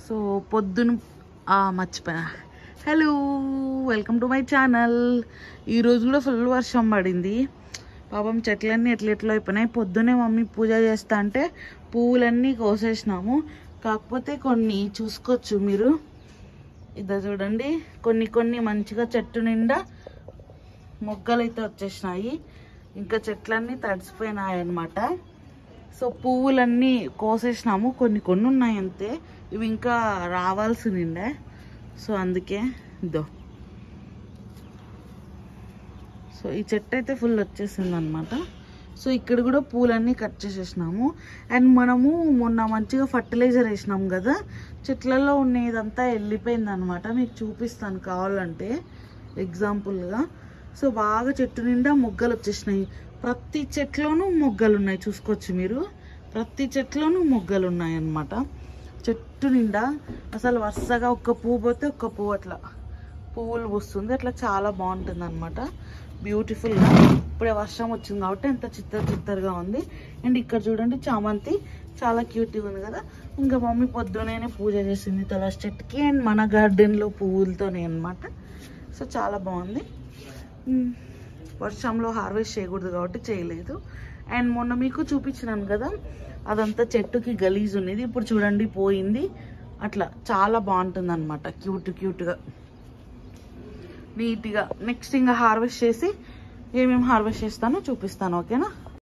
So పొద్దున మర్చిపోయా. Hello, welcome to my channel. ఈరోజు కూడా ఫుల్ వర్షం పడింది. పాపం చెట్లన్నీ ఎట్లెట్లో అయిపోయినాయి. పొద్దునే మమ్మీ పూజ చేస్తా అంటే పువ్వులన్నీ కోసేసినాము. కాకపోతే కొన్ని చూసుకోవచ్చు మీరు, ఇదా చూడండి, కొన్ని మంచిగా చెట్టు నిండా మొగ్గలు అయితే వచ్చేసినాయి. ఇంకా చెట్లన్నీ తడిసిపోయినాయి అన్నమాట. సో పువ్వులన్నీ కోసేసినాము, కొన్ని ఉన్నాయి అంతే. ఇవి ఇంకా రావాల్సి నిండే, సో అందుకే ఇదో. సో ఈ చెట్టు అయితే ఫుల్ వచ్చేసింది అనమాట. సో ఇక్కడ కూడా పూలన్నీ కట్ చేసేసినాము. అండ్ మనము మొన్న మంచిగా ఫర్టిలైజర్ వేసినాము కదా, చెట్లలో ఉన్నదంతా వెళ్ళిపోయింది అనమాట. మీకు చూపిస్తాను కావాలంటే ఎగ్జాంపుల్గా. సో బాగా చెట్టు నిండా మొగ్గలు వచ్చేసినాయి. ప్రతి చెట్లోనూ మొగ్గలు ఉన్నాయి, చూసుకోవచ్చు మీరు. ప్రతి చెట్లోనూ మొగ్గలు ఉన్నాయి అన్నమాట. చెట్టు నిండా అసలు వరుసగా ఒక్క పువ్వు పోతే ఒక్క పువ్వు అట్లా పువ్వులు పూస్తుంది. అట్లా చాలా బాగుంటుంది అనమాట, బ్యూటిఫుల్గా. ఇప్పుడే వర్షం వచ్చింది కాబట్టి ఎంత చిత్తరుగా ఉంది. అండ్ ఇక్కడ చూడండి చామంతి చాలా క్యూట్గా ఉంది కదా. ఇంకా మమ్మీ పొద్దునే పూజ చేసింది తులసి చెట్టుకి అండ్ మన గార్డెన్లో పువ్వులతోనే అనమాట. సో చాలా బాగుంది. వర్షంలో హార్వెస్ట్ చేయకూడదు కాబట్టి చేయలేదు. అండ్ మొన్న మీకు చూపించినాను కదా, అదంతా చెట్టుకి గలీజ్ ఉన్నది. ఇప్పుడు చూడండి పోయింది. అట్లా చాలా బాగుంటుంది అనమాట, క్యూట్గా నీట్గా. నెక్స్ట్ ఇంకా హార్వెస్ట్ చేసి ఏమేమి హార్వెస్ట్ చేస్తానో చూపిస్తాను, ఓకేనా.